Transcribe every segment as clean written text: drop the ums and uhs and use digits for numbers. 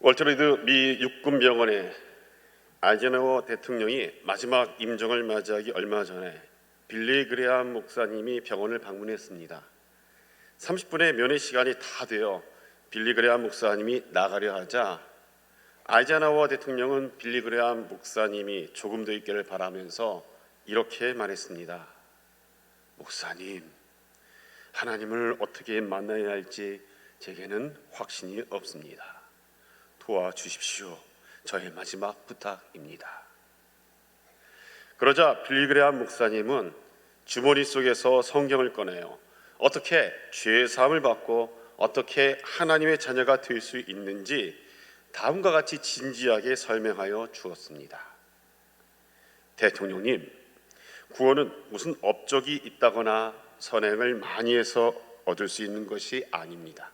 월트리드 미 육군병원에 아이젠하워 대통령이 마지막 임종을 맞이하기 얼마 전에 빌리 그레암 목사님이 병원을 방문했습니다. 30분의 면회 시간이 다 되어 빌리 그레암 목사님이 나가려 하자 아이젠하워 대통령은 빌리 그레암 목사님이 조금 더 있기를 바라면서 이렇게 말했습니다. 목사님, 하나님을 어떻게 만나야 할지 제게는 확신이 없습니다. 도와주십시오. 저의 마지막 부탁입니다. 그러자 빌리 그레암 목사님은 주머니 속에서 성경을 꺼내요. 어떻게 죄 사함을 받고 어떻게 하나님의 자녀가 될 수 있는지 다음과 같이 진지하게 설명하여 주었습니다. 대통령님, 구원은 무슨 업적이 있다거나 선행을 많이 해서 얻을 수 있는 것이 아닙니다.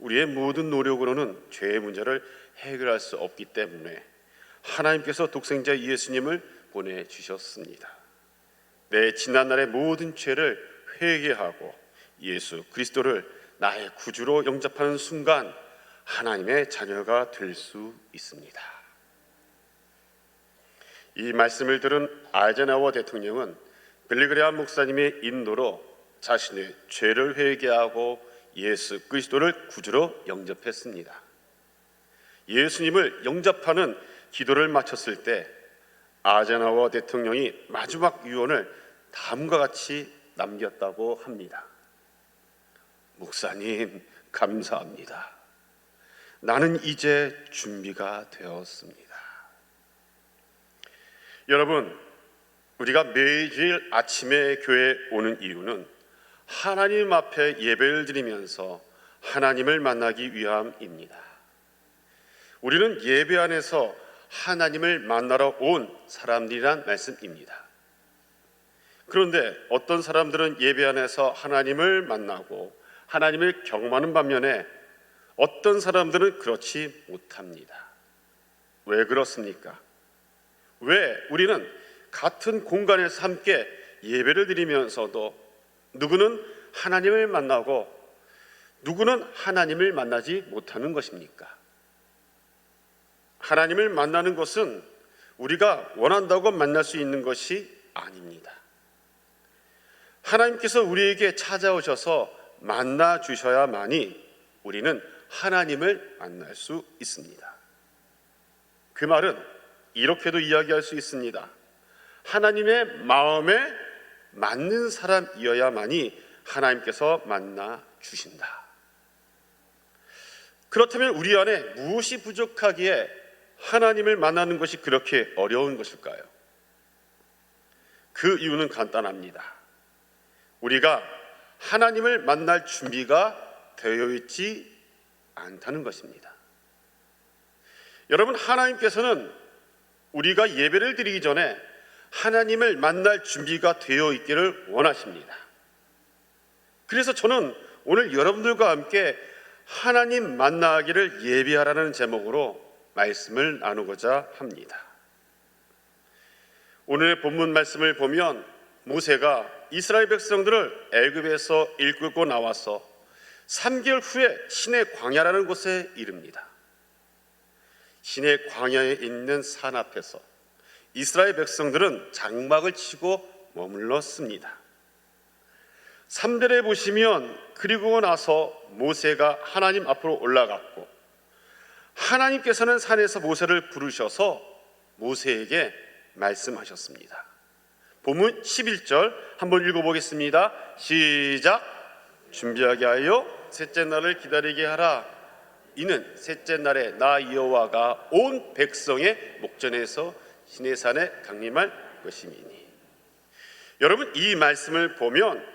우리의 모든 노력으로는 죄의 문제를 해결할 수 없기 때문에 하나님께서 독생자 예수님을 보내주셨습니다. 내 지난날의 모든 죄를 회개하고 예수 그리스도를 나의 구주로 영접하는 순간 하나님의 자녀가 될 수 있습니다. 이 말씀을 들은 아이젠하워 대통령은 빌리 그레암 목사님의 인도로 자신의 죄를 회개하고 예수 그리스도를 구주로 영접했습니다. 예수님을 영접하는 기도를 마쳤을 때 아이젠하워 대통령이 마지막 유언을 다음과 같이 남겼다고 합니다. 목사님, 감사합니다. 나는 이제 준비가 되었습니다. 여러분, 우리가 매일 아침에 교회에 오는 이유는 하나님 앞에 예배를 드리면서 하나님을 만나기 위함입니다. 우리는 예배 안에서 하나님을 만나러 온 사람들이란 말씀입니다. 그런데 어떤 사람들은 예배 안에서 하나님을 만나고 하나님을 경험하는 반면에 어떤 사람들은 그렇지 못합니다. 왜 그렇습니까? 왜 우리는 같은 공간에서 함께 예배를 드리면서도 누구는 하나님을 만나고 누구는 하나님을 만나지 못하는 것입니까? 하나님을 만나는 것은 우리가 원한다고 만날 수 있는 것이 아닙니다. 하나님께서 우리에게 찾아오셔서 만나 주셔야만이 우리는 하나님을 만날 수 있습니다. 그 말은 이렇게도 이야기할 수 있습니다. 하나님의 마음에 맞는 사람이어야만이 하나님께서 만나 주신다. 그렇다면 우리 안에 무엇이 부족하기에 하나님을 만나는 것이 그렇게 어려운 것일까요? 그 이유는 간단합니다. 우리가 하나님을 만날 준비가 되어 있지 않다는 것입니다. 여러분, 하나님께서는 우리가 예배를 드리기 전에 하나님을 만날 준비가 되어 있기를 원하십니다. 그래서 저는 오늘 여러분들과 함께 하나님 만나기를 예비하라는 제목으로 말씀을 나누고자 합니다. 오늘의 본문 말씀을 보면 모세가 이스라엘 백성들을 애굽에서 이끌고 나와서 3개월 후에 신의 광야라는 곳에 이릅니다. 신의 광야에 있는 산 앞에서 이스라엘 백성들은 장막을 치고 머물렀습니다. 3절에 보시면 그리고 나서 모세가 하나님 앞으로 올라갔고 하나님께서는 산에서 모세를 부르셔서 모세에게 말씀하셨습니다. 본문 11절 한번 읽어보겠습니다. 시작. 준비하게 하여 셋째 날을 기다리게 하라. 이는 셋째 날에 나 여호와가 온 백성의 목전에서 시내산에 강림할 것임이니. 여러분, 이 말씀을 보면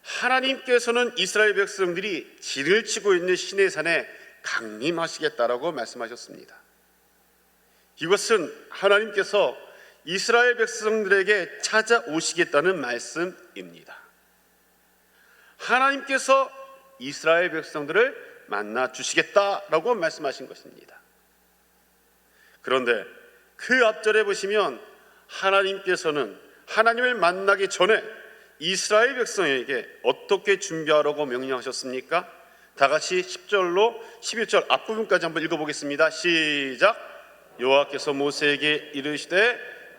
하나님께서는 이스라엘 백성들이 진을 치고 있는 시내산에 강림하시겠다라고 말씀하셨습니다. 이것은 하나님께서 이스라엘 백성들에게 찾아오시겠다는 말씀입니다. 하나님께서 이스라엘 백성들을 만나 주시겠다라고 말씀하신 것입니다. 그런데 그 앞절에 보시면 하나님께서는 하나님을 만나기 전에 이스라엘 백성에게 어떻게 준비하라고 명령하셨습니까? 다 같이 10절로 11절 앞부분까지 한번 읽어보겠습니다. 시작. 여호와께서 모세에게 이르시되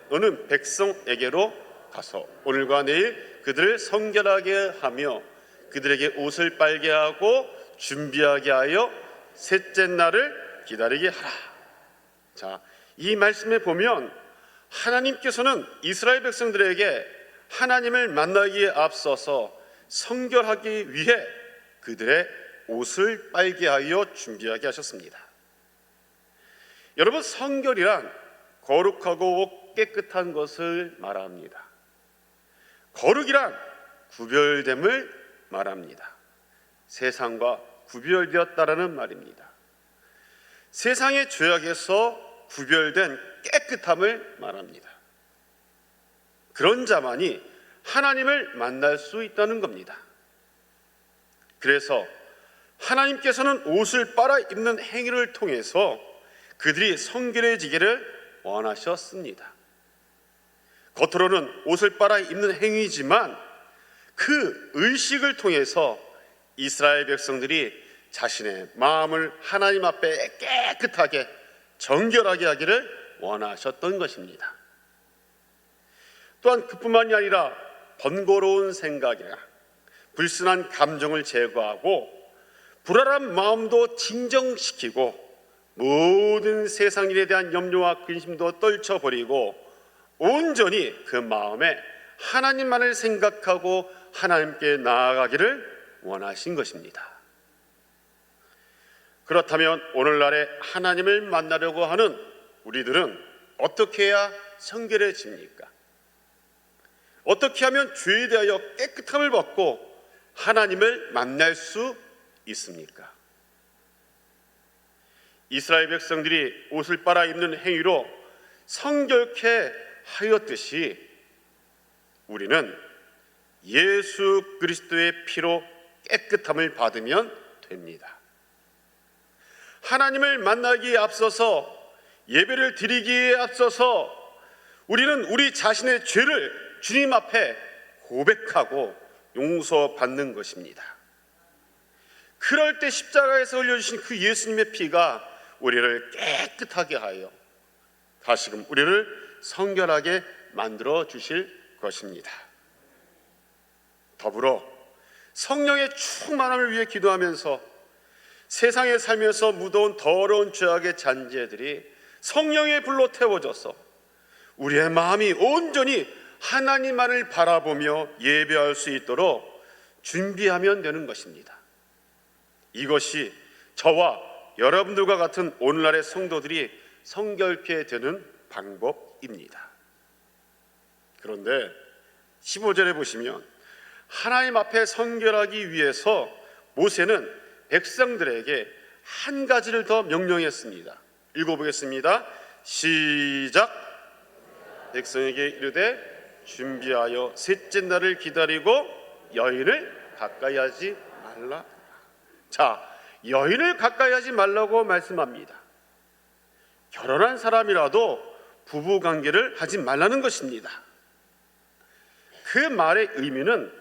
너는 백성에게로 가서 오늘과 내일 그들을 성결하게 하며 그들에게 옷을 빨게 하고 준비하게 하여 셋째 날을 기다리게 하라. 자, 이 말씀에 보면 하나님께서는 이스라엘 백성들에게 하나님을 만나기에 앞서서 성결하기 위해 그들의 옷을 빨게 하여 준비하게 하셨습니다. 여러분, 성결이란 거룩하고 깨끗한 것을 말합니다. 거룩이란 구별됨을 말합니다. 세상과 구별되었다라는 말입니다. 세상의 죄악에서 구별된 깨끗함을 말합니다. 그런 자만이 하나님을 만날 수 있다는 겁니다. 그래서 하나님께서는 옷을 빨아 입는 행위를 통해서 그들이 성결해지기를 원하셨습니다. 겉으로는 옷을 빨아 입는 행위지만 그 의식을 통해서 이스라엘 백성들이 자신의 마음을 하나님 앞에 깨끗하게 정결하게 하기를 원하셨던 것입니다. 또한 그뿐만이 아니라 번거로운 생각이나 불순한 감정을 제거하고 불안한 마음도 진정시키고 모든 세상 일에 대한 염려와 근심도 떨쳐버리고 온전히 그 마음에 하나님만을 생각하고 하나님께 나아가기를 원하신 것입니다. 그렇다면 오늘날에 하나님을 만나려고 하는 우리들은 어떻게 해야 성결해집니까? 어떻게 하면 죄에 대하여 깨끗함을 받고 하나님을 만날 수 있습니까? 이스라엘 백성들이 옷을 빨아 입는 행위로 성결케 하였듯이 우리는 예수 그리스도의 피로 깨끗함을 받으면 됩니다. 하나님을 만나기에 앞서서 예배를 드리기에 앞서서 우리는 우리 자신의 죄를 주님 앞에 고백하고 용서받는 것입니다. 그럴 때 십자가에서 흘려주신 그 예수님의 피가 우리를 깨끗하게 하여 다시금 우리를 성결하게 만들어 주실 것입니다. 더불어 성령의 충만함을 위해 기도하면서 세상에 살면서 묻어온 더러운 죄악의 잔재들이 성령의 불로 태워져서 우리의 마음이 온전히 하나님만을 바라보며 예배할 수 있도록 준비하면 되는 것입니다. 이것이 저와 여러분들과 같은 오늘날의 성도들이 성결케 되는 방법입니다. 그런데 15절에 보시면 하나님 앞에 성결하기 위해서 모세는 백성들에게 한 가지를 더 명령했습니다. 읽어보겠습니다. 시작. 백성에게 이르되 준비하여 셋째 날을 기다리고 여인을 가까이 하지 말라. 자, 여인을 가까이 하지 말라고 말씀합니다. 결혼한 사람이라도 부부관계를 하지 말라는 것입니다. 그 말의 의미는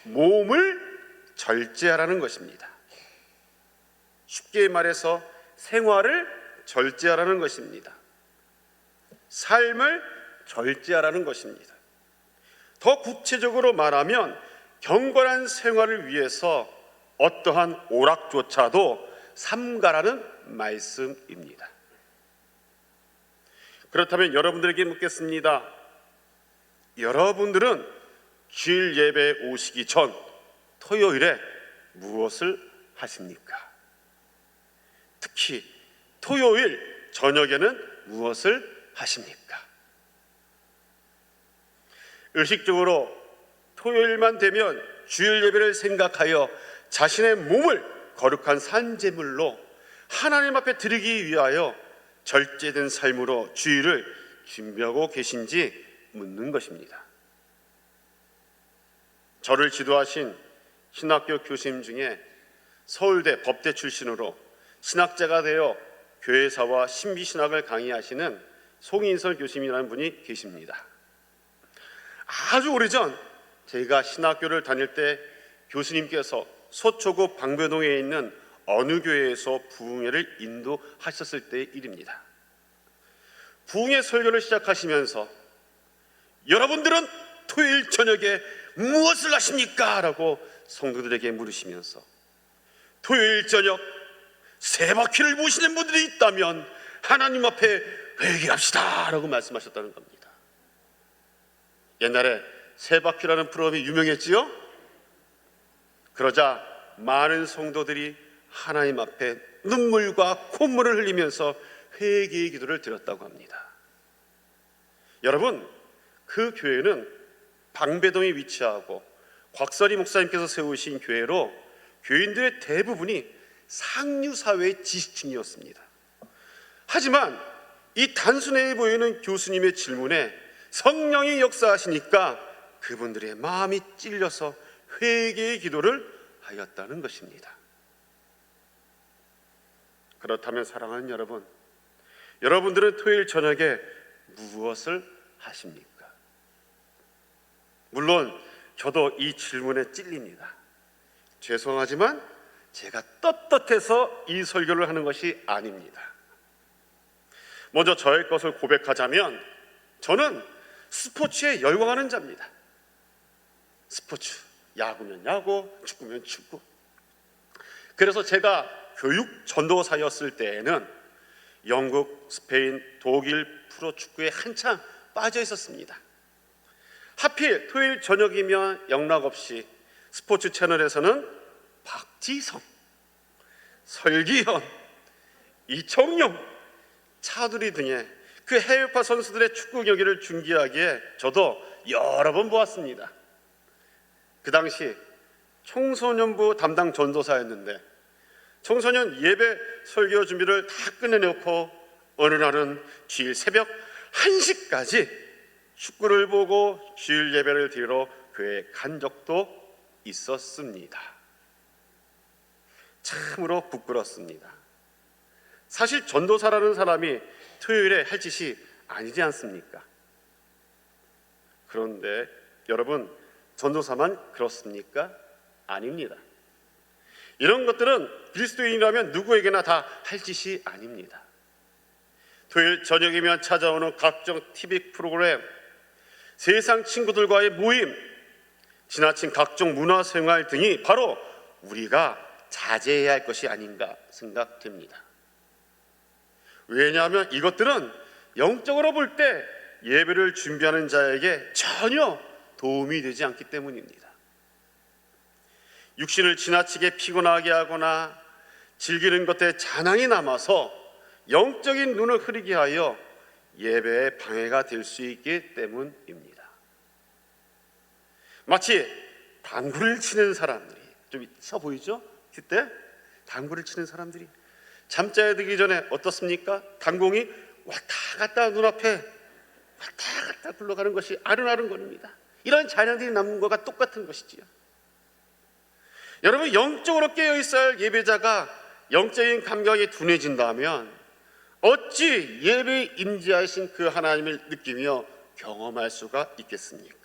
몸을 절제하라는 것입니다. 쉽게 말해서 생활을 절제하라는 것입니다. 삶을 절제하라는 것입니다. 더 구체적으로 말하면 경건한 생활을 위해서 어떠한 오락조차도 삼가라는 말씀입니다. 그렇다면 여러분들에게 묻겠습니다. 여러분들은 주일 예배에 오시기 전 토요일에 무엇을 하십니까? 특히 토요일 저녁에는 무엇을 하십니까? 의식적으로 토요일만 되면 주일 예배를 생각하여 자신의 몸을 거룩한 산제물로 하나님 앞에 드리기 위하여 절제된 삶으로 주일을 준비하고 계신지 묻는 것입니다. 저를 지도하신 신학교 교수님 중에 서울대 법대 출신으로 신학자가 되어 교회사와 신비신학을 강의하시는 송인설 교수님이라는 분이 계십니다. 아주 오래전 제가 신학교를 다닐 때 교수님께서 서초구 방배동에 있는 어느 교회에서 부흥회를 인도하셨을 때의 일입니다. 부흥회 설교를 시작하시면서 여러분들은 토요일 저녁에 무엇을 하십니까? 라고 성도들에게 물으시면서 토요일 저녁 세 바퀴를 모시는 분들이 있다면 하나님 앞에 회개합시다 라고 말씀하셨다는 겁니다. 옛날에 세 바퀴라는 프로그램이 유명했지요? 그러자 많은 성도들이 하나님 앞에 눈물과 콧물을 흘리면서 회개의 기도를 드렸다고 합니다. 여러분, 그 교회는 방배동에 위치하고 곽설이 목사님께서 세우신 교회로 교인들의 대부분이 상류사회의 지식층이었습니다. 하지만 이 단순해 보이는 교수님의 질문에 성령이 역사하시니까 그분들의 마음이 찔려서 회개의 기도를 하였다는 것입니다. 그렇다면 사랑하는 여러분, 여러분들은 토요일 저녁에 무엇을 하십니까? 물론 저도 이 질문에 찔립니다. 죄송하지만 제가 떳떳해서 이 설교를 하는 것이 아닙니다. 먼저 저의 것을 고백하자면 저는 스포츠에 열광하는 자입니다. 스포츠, 야구면 야구, 축구면 축구. 그래서 제가 교육 전도사였을 때에는 영국, 스페인, 독일 프로축구에 한창 빠져 있었습니다. 하필 토요일 저녁이면 영락없이 스포츠 채널에서는 박지성, 설기현, 이청용, 차두리 등의 그 해외파 선수들의 축구 경기를 중계하기에 저도 여러 번 보았습니다. 그 당시 청소년부 담당 전도사였는데 청소년 예배 설교 준비를 다 끝내놓고 어느 날은 주일 새벽 1시까지 축구를 보고 주일 예배를 드리러 교회에 간 적도 있었습니다. 참으로 부끄럽습니다. 사실 전도사라는 사람이 토요일에 할 짓이 아니지 않습니까? 그런데 여러분, 전도사만 그렇습니까? 아닙니다. 이런 것들은 그리스도인이라면 누구에게나 다 할 짓이 아닙니다. 토요일 저녁이면 찾아오는 각종 TV 프로그램, 세상 친구들과의 모임, 지나친 각종 문화생활 등이 바로 우리가 자제해야 할 것이 아닌가 생각됩니다. 왜냐하면 이것들은 영적으로 볼 때 예배를 준비하는 자에게 전혀 도움이 되지 않기 때문입니다. 육신을 지나치게 피곤하게 하거나 즐기는 것에 잔항이 남아서 영적인 눈을 흐리게 하여 예배에 방해가 될 수 있기 때문입니다. 마치 당구를 치는 사람들이, 좀 있어 보이죠? 그때 당구를 치는 사람들이 잠자에 들기 전에 어떻습니까? 당공이 왔다 갔다 눈앞에 왔다 갔다 굴러가는 것이 아른아른거립니다. 이런 잔향들이 남는 것과 똑같은 것이지요. 여러분, 영적으로 깨어있어야 할 예배자가 영적인 감각이 둔해진다면 어찌 예배에 임재하신 그 하나님을 느끼며 경험할 수가 있겠습니까?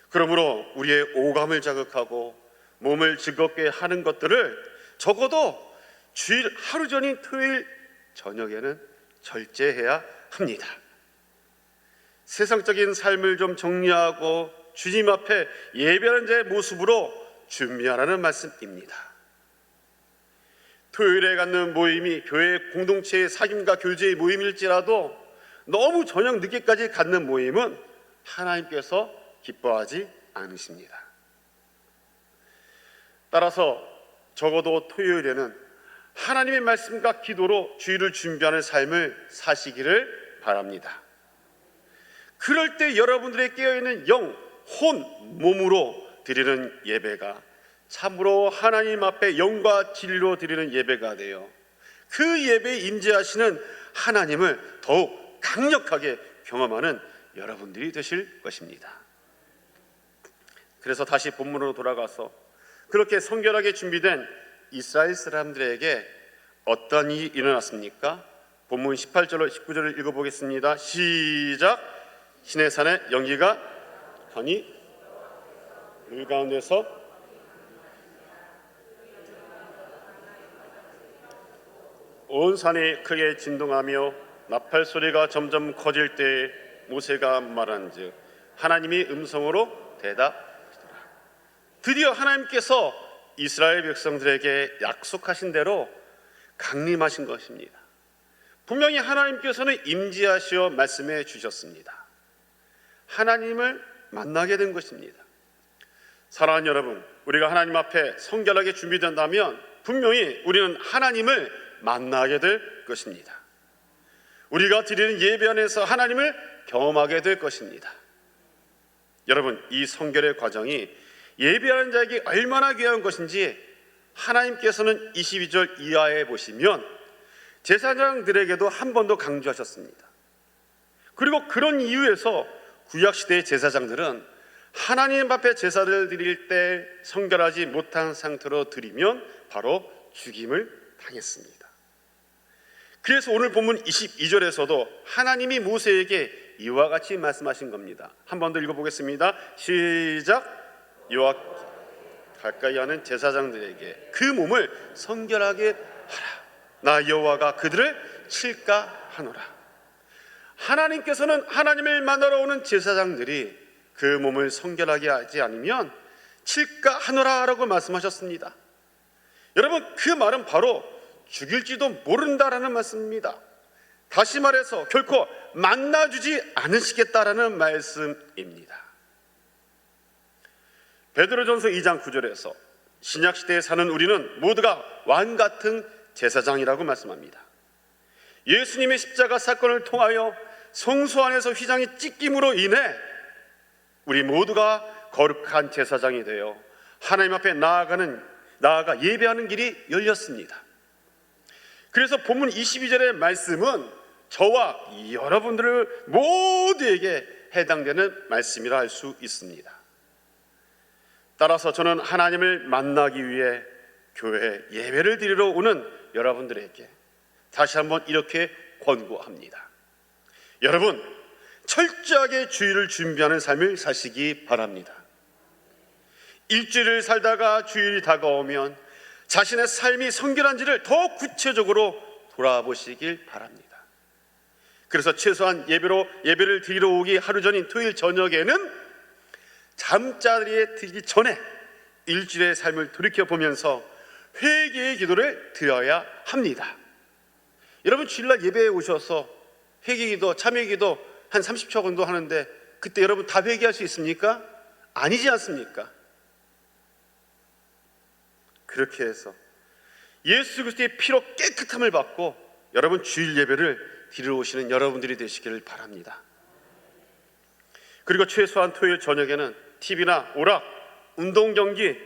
그러므로 우리의 오감을 자극하고 몸을 즐겁게 하는 것들을 적어도 주일 하루 전인 토요일 저녁에는 절제해야 합니다. 세상적인 삶을 좀 정리하고 주님 앞에 예배하는 자의 모습으로 준비하라는 말씀입니다. 토요일에 갖는 모임이 교회 공동체의 사귐과 교제의 모임일지라도 너무 저녁 늦게까지 갖는 모임은 하나님께서 기뻐하지 않으십니다. 따라서 적어도 토요일에는 하나님의 말씀과 기도로 주일을 준비하는 삶을 사시기를 바랍니다. 그럴 때 여러분들의 깨어있는 영, 혼, 몸으로 드리는 예배가 참으로 하나님 앞에 영과 진리로 드리는 예배가 되어 그 예배에 임재하시는 하나님을 더욱 강력하게 경험하는 여러분들이 되실 것입니다. 그래서 다시 본문으로 돌아가서 그렇게 성결하게 준비된 이스라엘 사람들에게 어떤 일이 일어났습니까? 본문 18절로 19절을 읽어보겠습니다. 시작. 시내산에 연기가 하니 물 가운데서 온 산이 크게 진동하며 나팔 소리가 점점 커질 때 모세가 말한즉 하나님이 음성으로 대답하시더라. 드디어 하나님께서 이스라엘 백성들에게 약속하신 대로 강림하신 것입니다. 분명히 하나님께서는 임재하시어 말씀해 주셨습니다. 하나님을 만나게 된 것입니다. 사랑하는 여러분, 우리가 하나님 앞에 성결하게 준비된다면 분명히 우리는 하나님을 만나게 될 것입니다. 우리가 드리는 예배 안에서 하나님을 경험하게 될 것입니다. 여러분, 이 성결의 과정이 예배하는 자에게 얼마나 귀한 것인지 하나님께서는 22절 이하에 보시면 제사장들에게도 한 번 더 강조하셨습니다. 그리고 그런 이유에서 구약시대의 제사장들은 하나님 앞에 제사를 드릴 때 성결하지 못한 상태로 드리면 바로 죽임을 당했습니다. 그래서 오늘 본문 22절에서도 하나님이 모세에게 이와 같이 말씀하신 겁니다. 한 번 더 읽어보겠습니다. 시작. 여호와 가까이 하는 제사장들에게 그 몸을 성결하게 하라. 나 여호와가 그들을 칠까 하노라. 하나님께서는 하나님을 만나러 오는 제사장들이 그 몸을 성결하게 하지 않으면 칠까 하노라 라고 말씀하셨습니다. 여러분, 그 말은 바로 죽일지도 모른다라는 말씀입니다. 다시 말해서 결코 만나주지 않으시겠다라는 말씀입니다. 베드로전서 2장 9절에서 신약시대에 사는 우리는 모두가 왕 같은 제사장이라고 말씀합니다. 예수님의 십자가 사건을 통하여 성소 안에서 휘장이 찢김으로 인해 우리 모두가 거룩한 제사장이 되어 하나님 앞에 나아가 예배하는 길이 열렸습니다. 그래서 본문 22절의 말씀은 저와 여러분들 모두에게 해당되는 말씀이라 할 수 있습니다. 따라서 저는 하나님을 만나기 위해 교회 예배를 드리러 오는 여러분들에게 다시 한번 이렇게 권고합니다. 여러분, 철저하게 주일을 준비하는 삶을 사시기 바랍니다. 일주일을 살다가 주일이 다가오면 자신의 삶이 성결한지를 더 구체적으로 돌아보시길 바랍니다. 그래서 최소한 예배를 드리러 오기 하루 전인 토요일 저녁에는 잠자리에 들기 전에 일주일의 삶을 돌이켜보면서 회개의 기도를 드려야 합니다. 여러분, 주일날 예배에 오셔서 회개기도, 참회기도 한 30초 정도 하는데 그때 여러분 다 회개할 수 있습니까? 아니지 않습니까? 그렇게 해서 예수 그리스도의 피로 깨끗함을 받고 여러분 주일 예배를 드리러 오시는 여러분들이 되시기를 바랍니다. 그리고 최소한 토요일 저녁에는 TV나 오락, 운동 경기,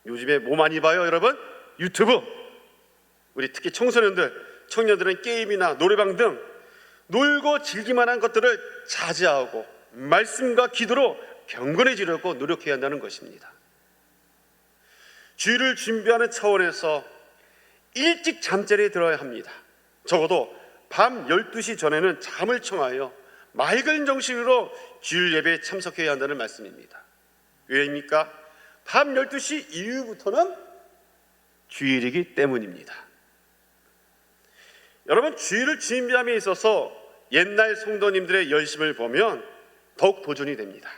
요즘에 뭐 많이 봐요 여러분? 유튜브. 우리 특히 청년들은 게임이나 노래방 등 놀고 즐기만한 것들을 자제하고 말씀과 기도로 경건해지려고 노력해야 한다는 것입니다. 주일을 준비하는 차원에서 일찍 잠자리에 들어야 합니다. 적어도 밤 12시 전에는 잠을 청하여 맑은 정신으로 주일 예배에 참석해야 한다는 말씀입니다. 왜입니까? 밤 12시 이후부터는 주일이기 때문입니다. 여러분, 주일을 준비함에 있어서 옛날 성도님들의 열심을 보면 더욱 도전이 됩니다.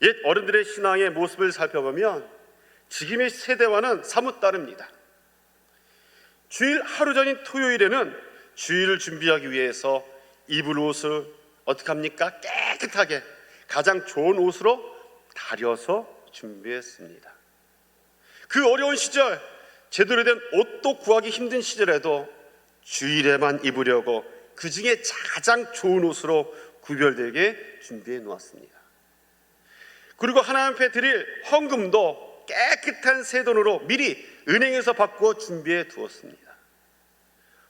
옛 어른들의 신앙의 모습을 살펴보면 지금의 세대와는 사뭇 다릅니다. 주일 하루 전인 토요일에는 주일을 준비하기 위해서 입을 옷을 어떻게 합니까? 깨끗하게 가장 좋은 옷으로 다려서 준비했습니다. 그 어려운 시절, 제대로 된 옷도 구하기 힘든 시절에도 주일에만 입으려고 그 중에 가장 좋은 옷으로 구별되게 준비해 놓았습니다. 그리고 하나님 앞에 드릴 헌금도 깨끗한 새 돈으로 미리 은행에서 받고 준비해 두었습니다.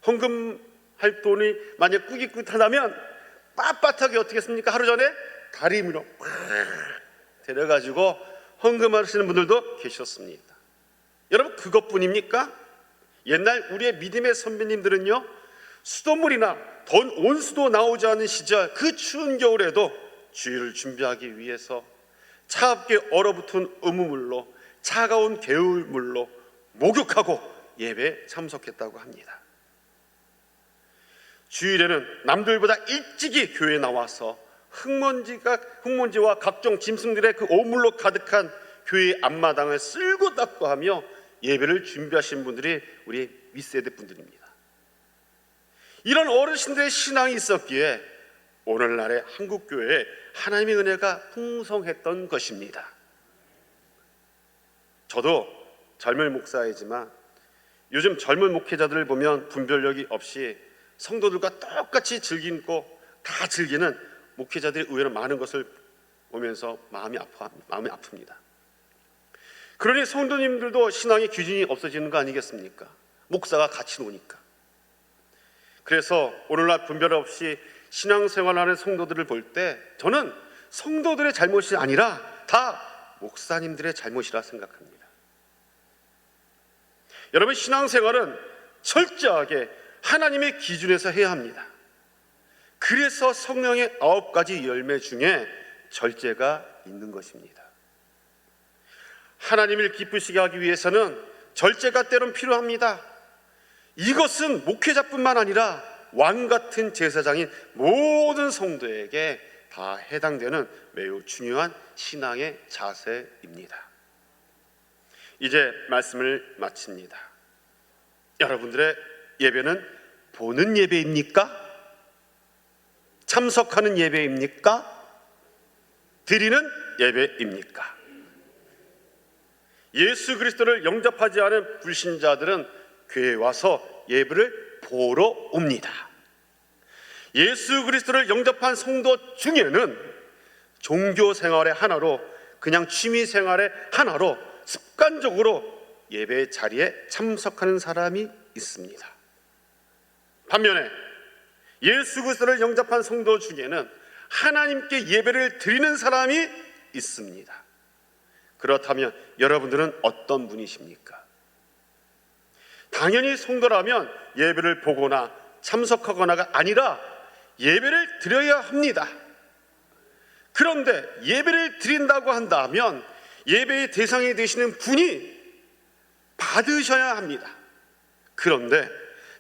헌금할 돈이 만약 꾸깃꾸깃하다면 빳빳하게 어떻게 했습니까? 하루 전에 다리미로 데려가지고 헌금하시는 분들도 계셨습니다. 여러분, 그것뿐입니까? 옛날 우리의 믿음의 선배님들은요, 수돗물이나 온수도 나오지 않은 시절, 그 추운 겨울에도 주일을 준비하기 위해서 차갑게 얼어붙은 우물물로, 차가운 개울물로 목욕하고 예배에 참석했다고 합니다. 주일에는 남들보다 일찍이 교회에 나와서 흙먼지와 각종 짐승들의 그 오물로 가득한 교회의 앞마당을 쓸고 닦고 하며 예배를 준비하신 분들이 우리 윗세대 분들입니다. 이런 어르신들의 신앙이 있었기에 오늘날의 한국교회에 하나님의 은혜가 풍성했던 것입니다. 저도 젊은 목사이지만 요즘 젊은 목회자들을 보면 분별력이 없이 성도들과 똑같이 즐기고 다 즐기는 목회자들이 의외로 많은 것을 보면서 마음이 아픕니다. 그러니 성도님들도 신앙의 기준이 없어지는 거 아니겠습니까? 목사가 같이 노니까. 그래서 오늘날 분별 없이 신앙생활하는 성도들을 볼 때 저는 성도들의 잘못이 아니라 다 목사님들의 잘못이라 생각합니다. 여러분, 신앙생활은 철저하게 하나님의 기준에서 해야 합니다. 그래서 성령의 9가지 열매 중에 절제가 있는 것입니다. 하나님을 기쁘시게 하기 위해서는 절제가 때론 필요합니다. 이것은 목회자뿐만 아니라 왕같은 제사장인 모든 성도에게 다 해당되는 매우 중요한 신앙의 자세입니다. 이제 말씀을 마칩니다. 여러분들의 예배는 보는 예배입니까? 참석하는 예배입니까? 드리는 예배입니까? 예수 그리스도를 영접하지 않은 불신자들은 교회에 와서 예배를 보러 옵니다. 예수 그리스도를 영접한 성도 중에는 종교 생활의 하나로, 그냥 취미 생활의 하나로 습관적으로 예배 자리에 참석하는 사람이 있습니다. 반면에 예수 그리스도를 영접한 성도 중에는 하나님께 예배를 드리는 사람이 있습니다. 그렇다면 여러분들은 어떤 분이십니까? 당연히 성도라면 예배를 보거나 참석하거나가 아니라 예배를 드려야 합니다. 그런데 예배를 드린다고 한다면 예배의 대상이 되시는 분이 받으셔야 합니다. 그런데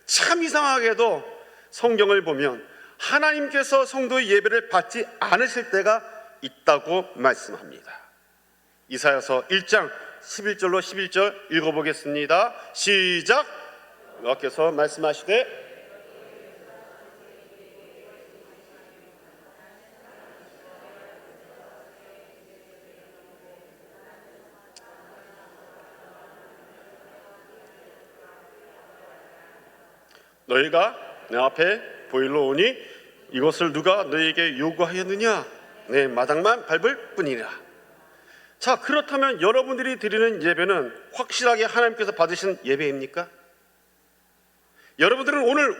참 이상하게도 성경을 보면 하나님께서 성도의 예배를 받지 않으실 때가 있다고 말씀합니다. 이사야서 1장 11절로 11절 읽어보겠습니다. 시작. 여호와께서 말씀하시되 너희가 내 앞에 보일러 오니 이것을 누가 너희에게 요구하였느냐? 내 마당만 밟을 뿐이라. 자, 그렇다면 여러분들이 드리는 예배는 확실하게 하나님께서 받으신 예배입니까? 여러분들은 오늘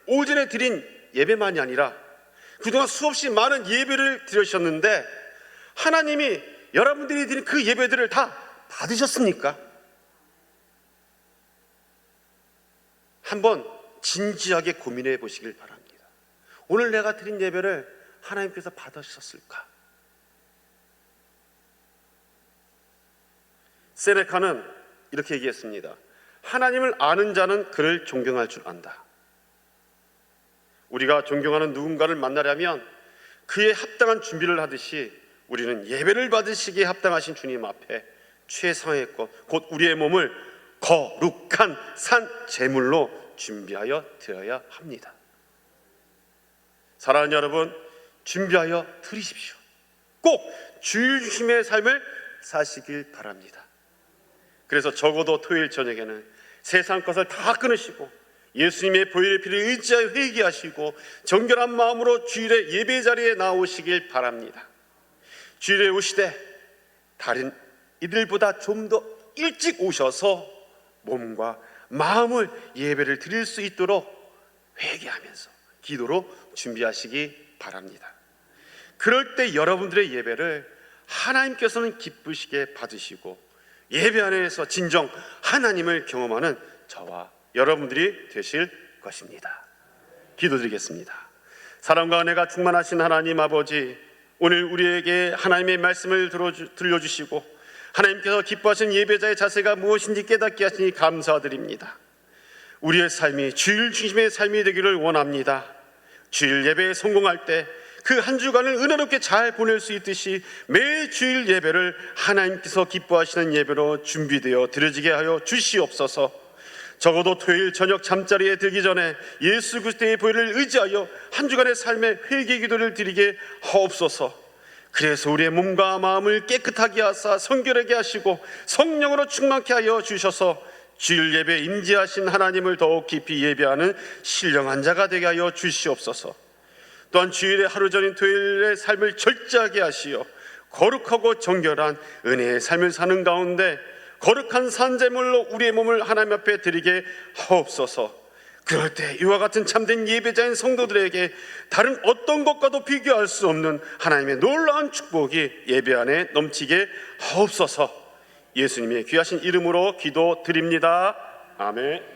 오전에 드린 예배만이 아니라 그동안 수없이 많은 예배를 드리셨는데 하나님이 여러분들이 드린 그 예배들을 다 받으셨습니까? 한번 진지하게 고민해 보시길 바랍니다. 오늘 내가 드린 예배를 하나님께서 받으셨을까? 세네카는 이렇게 얘기했습니다. 하나님을 아는 자는 그를 존경할 줄 안다. 우리가 존경하는 누군가를 만나려면 그에 합당한 준비를 하듯이 우리는 예배를 받으시기에 합당하신 주님 앞에 최상의 것, 곧 우리의 몸을 거룩한 산 제물로 준비하여 드려야 합니다. 사랑하는 여러분, 준비하여 드리십시오. 꼭 주일 중심의 삶을 사시길 바랍니다. 그래서 적어도 토요일 저녁에는 세상 것을 다 끊으시고 예수님의 보혈의 피를 의지하여 회개하시고 정결한 마음으로 주일의 예배 자리에 나오시길 바랍니다. 주일에 오시되 다른 이들보다 좀 더 일찍 오셔서 몸과 마음을 예배를 드릴 수 있도록 회개하면서 기도로 준비하시기 바랍니다. 그럴 때 여러분들의 예배를 하나님께서는 기쁘시게 받으시고 예배 안에서 진정 하나님을 경험하는 저와 여러분들이 되실 것입니다. 기도드리겠습니다. 사랑과 은혜가 충만하신 하나님 아버지, 오늘 우리에게 하나님의 말씀을 들려주시고 하나님께서 기뻐하시는 예배자의 자세가 무엇인지 깨닫게 하시니 감사드립니다. 우리의 삶이 주일 중심의 삶이 되기를 원합니다. 주일 예배에 성공할 때 그 한 주간을 은혜롭게 잘 보낼 수 있듯이 매 주일 예배를 하나님께서 기뻐하시는 예배로 준비되어 드려지게 하여 주시옵소서. 적어도 토요일 저녁 잠자리에 들기 전에 예수 그리스도의 보혈을 의지하여 한 주간의 삶에 회개 기도를 드리게 하옵소서. 그래서 우리의 몸과 마음을 깨끗하게 하사 성결하게 하시고 성령으로 충만케 하여 주셔서 주일 예배에 임재하신 하나님을 더욱 깊이 예배하는 신령한 자가 되게 하여 주시옵소서. 또한 주일의 하루 전인 토요일의 삶을 절제하게 하시어 거룩하고 정결한 은혜의 삶을 사는 가운데 거룩한 산제물로 우리의 몸을 하나님 앞에 드리게 하옵소서. 그럴 때 이와 같은 참된 예배자인 성도들에게 다른 어떤 것과도 비교할 수 없는 하나님의 놀라운 축복이 예배 안에 넘치게 하옵소서. 예수님의 귀하신 이름으로 기도드립니다. 아멘.